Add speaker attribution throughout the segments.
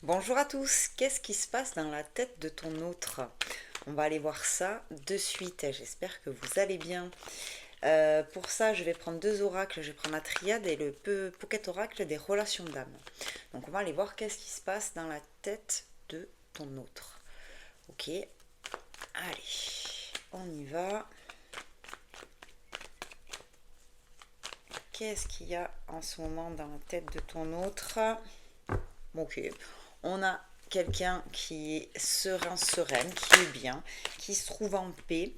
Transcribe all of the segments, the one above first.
Speaker 1: Bonjour à tous, qu'est-ce qui se passe dans la tête de ton autre? On va aller voir ça de suite, j'espère que vous allez bien. Pour ça, je vais prendre deux oracles, je vais prendre la triade et le pocket oracle des relations d'âme. Donc on va aller voir qu'est-ce qui se passe dans la tête de ton autre. Ok, allez, on y va. Qu'est-ce qu'il y a en ce moment dans la tête de ton autre? Ok, on a quelqu'un qui est serein, sereine, qui est bien, qui se trouve en paix,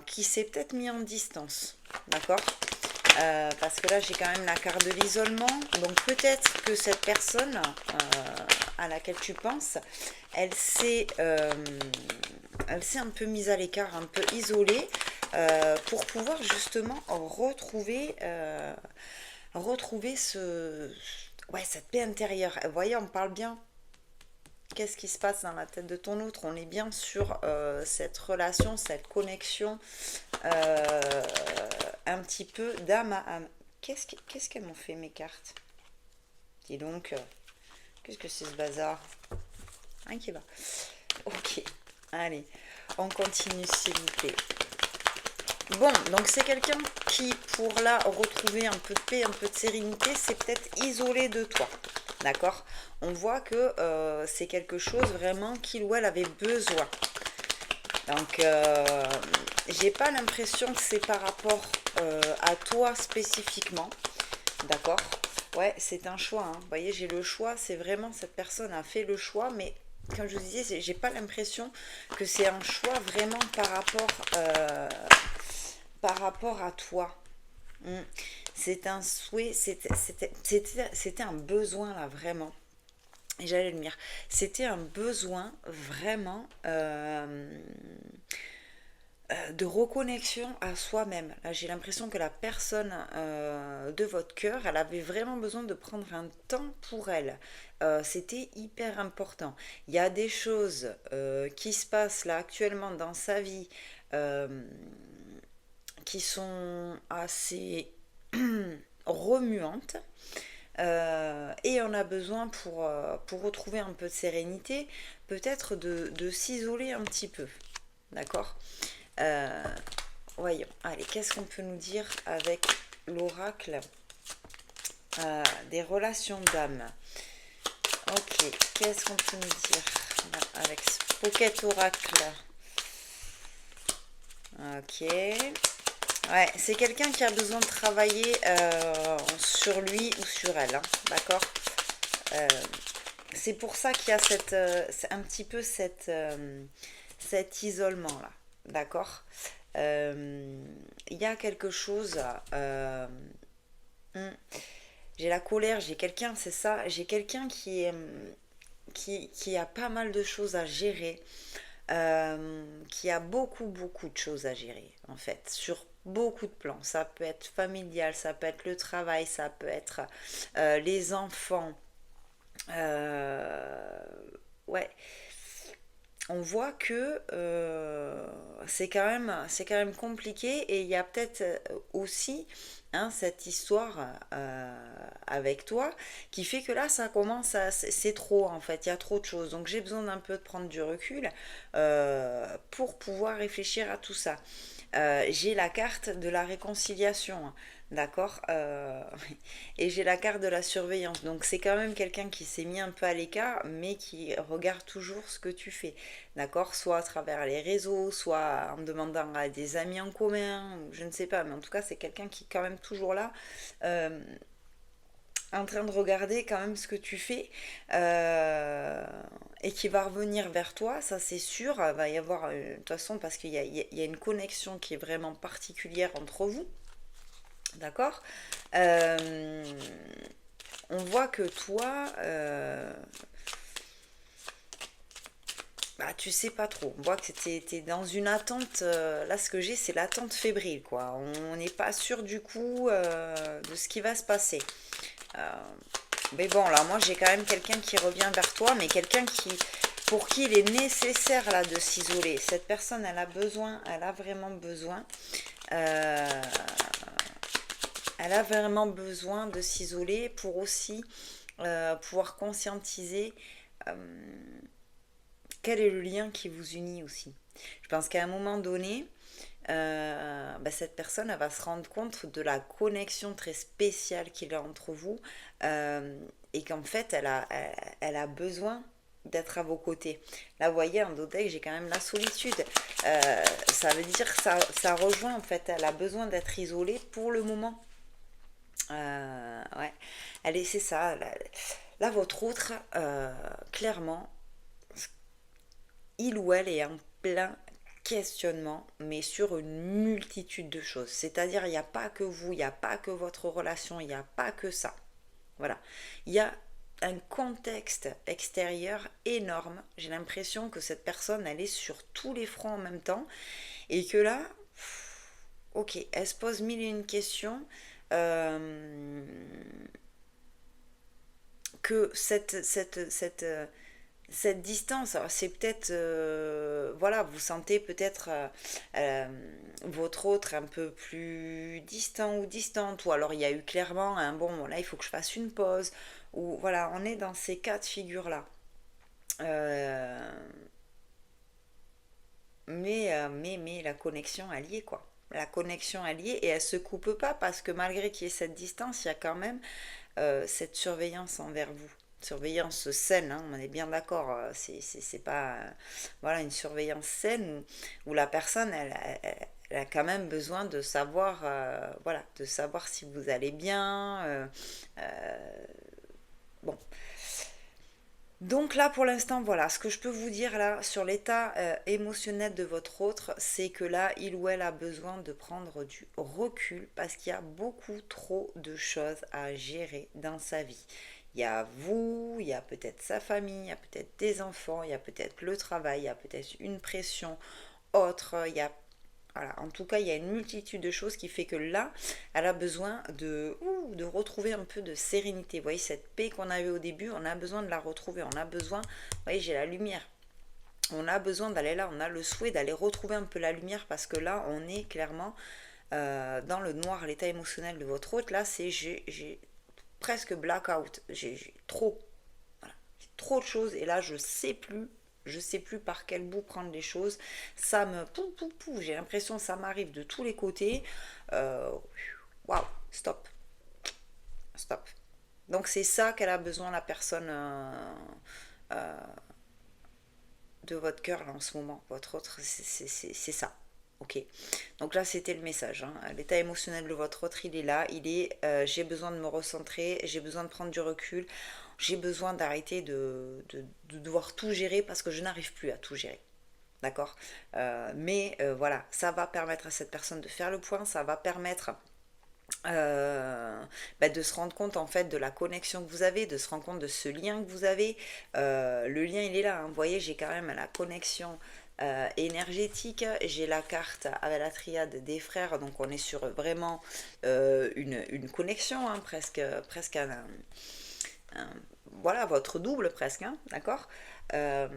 Speaker 1: qui s'est peut-être mis en distance, d'accord. Parce que là j'ai quand même la carte de l'isolement, donc peut-être que cette personne à laquelle tu penses, elle s'est un peu mise à l'écart, un peu isolée, pour pouvoir justement retrouver cette paix intérieure. Vous voyez, on parle bien. Qu'est-ce qui se passe dans la tête de ton autre? On est bien sur cette relation, cette connexion, euh, un petit peu d'âme à âme. Qu'est-ce qu'elles m'ont fait mes cartes? Dis donc, qu'est-ce que c'est ce bazar? Hein, qui va. Ok, allez, on continue s'il vous plaît. Bon, donc c'est quelqu'un qui, pour là retrouver un peu de paix, un peu de sérénité, c'est peut-être isolé de toi. D'accord. On voit que c'est quelque chose vraiment qu'il ou elle avait besoin. Donc, j'ai pas l'impression que c'est par rapport à toi spécifiquement. D'accord. Ouais, c'est un choix, hein. Vous voyez, j'ai le choix. C'est vraiment cette personne a fait le choix, mais comme je vous disais, j'ai pas l'impression que c'est un choix vraiment par rapport à toi. Mm. C'est un souhait, c'était un besoin là, vraiment. Et j'allais le dire. C'était un besoin vraiment de reconnexion à soi-même. Là, j'ai l'impression que la personne de votre cœur, elle avait vraiment besoin de prendre un temps pour elle. C'était hyper important. Il y a des choses qui se passent là actuellement dans sa vie euh, qui sont assez remuantes. Et on a besoin pour retrouver un peu de sérénité, peut-être de s'isoler un petit peu. D'accord. euh, Voyons. Allez, qu'est-ce qu'on peut nous dire avec l'oracle des relations d'âme? Ok, qu'est-ce qu'on peut nous dire avec ce pocket oracle? Ok. Ouais, c'est quelqu'un qui a besoin de travailler sur lui ou sur elle, hein, d'accord. Euh, c'est pour ça qu'il y a un petit peu cet isolement-là, d'accord. Il y a quelque chose... hmm, j'ai la colère, j'ai quelqu'un, c'est ça, j'ai quelqu'un qui a pas mal de choses à gérer, qui a beaucoup, beaucoup de choses à gérer, en fait, sur beaucoup de plans. Ça peut être familial, ça peut être le travail, ça peut être les enfants. Euh, ouais, on voit que c'est quand même compliqué et il y a peut-être aussi hein, cette histoire avec toi qui fait que là ça commence à c'est trop en fait il y a trop de choses donc j'ai besoin d'un peu de prendre du recul pour pouvoir réfléchir à tout ça. J'ai la carte de la réconciliation, hein, d'accord. Et j'ai la carte de la surveillance. Donc c'est quand même quelqu'un qui s'est mis un peu à l'écart, mais qui regarde toujours ce que tu fais, d'accord. Soit à travers les réseaux, soit en demandant à des amis en commun, je ne sais pas. Mais en tout cas, c'est quelqu'un qui est quand même toujours là. euh, en train de regarder quand même ce que tu fais et qui va revenir vers toi, ça c'est sûr. Il va y avoir, de toute façon, parce qu'il y a une connexion qui est vraiment particulière entre vous, d'accord. Euh, on voit que toi, bah, tu sais pas trop. On voit que t'es dans une attente. Là, ce que j'ai, c'est l'attente fébrile, quoi. On n'est pas sûr du coup de ce qui va se passer. Euh, Mais bon, là, moi, j'ai quand même quelqu'un qui revient vers toi, mais quelqu'un pour qui il est nécessaire là de s'isoler. Cette personne, elle a vraiment besoin. euh, Elle a vraiment besoin de s'isoler pour aussi pouvoir conscientiser quel est le lien qui vous unit aussi. Je pense qu'à un moment donné, cette personne elle va se rendre compte de la connexion très spéciale qu'il y a entre vous et qu'en fait elle a besoin d'être à vos côtés. Là, vous voyez, en Dodec, j'ai quand même la solitude. Ça veut dire, ça rejoint en fait, elle a besoin d'être isolée pour le moment. Ouais, allez, c'est ça. Là, votre autre, clairement, il ou elle est en plein questionnement, mais sur une multitude de choses. C'est-à-dire, il n'y a pas que vous, il n'y a pas que votre relation, il n'y a pas que ça. Voilà. Il y a un contexte extérieur énorme. J'ai l'impression que cette personne, elle est sur tous les fronts en même temps. Et que là, ok, elle se pose mille et une questions. Euh, que cette distance, c'est peut-être, voilà, vous sentez peut-être votre autre un peu plus distant ou distante, ou alors il y a eu clairement un bon, là il faut que je fasse une pause, ou voilà, on est dans ces cas de figure-là. Euh, mais la connexion alliée, quoi. La connexion alliée, et elle se coupe pas parce que malgré qu'il y ait cette distance, il y a quand même cette surveillance envers vous. Surveillance saine, hein, on est bien d'accord, c'est pas voilà, une surveillance saine où la personne elle a quand même besoin de savoir voilà, de savoir si vous allez bien. Bon, donc là, pour l'instant, voilà, ce que je peux vous dire là sur l'état émotionnel de votre autre, c'est que là, il ou elle a besoin de prendre du recul parce qu'il y a beaucoup trop de choses à gérer dans sa vie. Il y a vous, il y a peut-être sa famille, il y a peut-être des enfants, il y a peut-être le travail, il y a peut-être une pression autre, il y a voilà, en tout cas, il y a une multitude de choses qui fait que là, elle a besoin de retrouver un peu de sérénité. Vous voyez, cette paix qu'on avait au début, on a besoin de la retrouver. On a besoin, vous voyez, j'ai la lumière. On a besoin d'aller là, on a le souhait d'aller retrouver un peu la lumière parce que là, on est clairement dans le noir, l'état émotionnel de votre hôte. Là, c'est j'ai presque blackout. J'ai trop, voilà, j'ai trop de choses et là, je sais plus par quel bout prendre les choses. Ça me j'ai l'impression que ça m'arrive de tous les côtés. Euh, Waouh, stop, stop. Donc c'est ça qu'elle a besoin, la personne de votre cœur là en ce moment. Votre autre, c'est ça. Ok. Donc là, c'était le message, hein. L'état émotionnel de votre autre, il est là. Il est j'ai besoin de me recentrer, j'ai besoin de prendre du recul, j'ai besoin d'arrêter de devoir tout gérer parce que je n'arrive plus à tout gérer. D'accord. Voilà, ça va permettre à cette personne de faire le point, ça va permettre de se rendre compte en fait de la connexion que vous avez, de se rendre compte de ce lien que vous avez. Le lien il est là, hein. Vous voyez, j'ai quand même la connexion énergétique, j'ai la carte avec la triade des frères, donc on est sur vraiment une connexion, hein, presque un- voilà, votre double presque, hein, d'accord. Euh,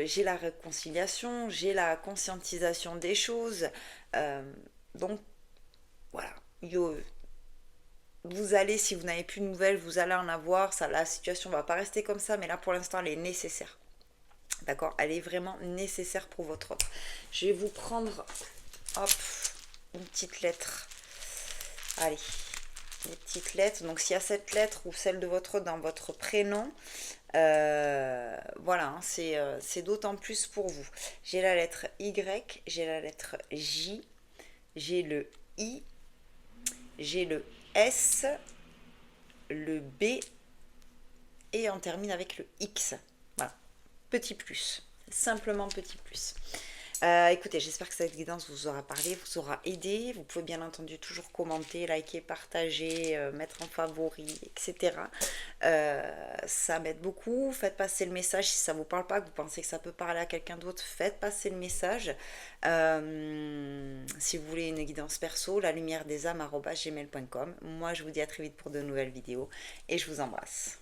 Speaker 1: j'ai la réconciliation, j'ai la conscientisation des choses. Euh, donc voilà, yo, vous allez, si vous n'avez plus de nouvelles, vous allez en avoir. Ça, la situation va pas rester comme ça, mais là pour l'instant elle est nécessaire. D'accord. Elle est vraiment nécessaire pour votre autre. Je vais vous prendre, hop, une petite lettre. Allez, une petite lettre. Donc s'il y a cette lettre ou celle de votre autre dans votre prénom, voilà, hein, c'est d'autant plus pour vous. J'ai la lettre Y, j'ai la lettre J, j'ai le I, j'ai le S, le B et on termine avec le X. Voilà, petit plus, simplement petit plus. Écoutez, j'espère que cette guidance vous aura parlé, vous aura aidé. Vous pouvez bien entendu toujours commenter, liker, partager, mettre en favori, etc. Ça m'aide beaucoup. Faites passer le message si ça ne vous parle pas, que vous pensez que ça peut parler à quelqu'un d'autre. Faites passer le message. Si vous voulez une guidance perso, la lumière des âmes @gmail.com. Moi, je vous dis à très vite pour de nouvelles vidéos et je vous embrasse.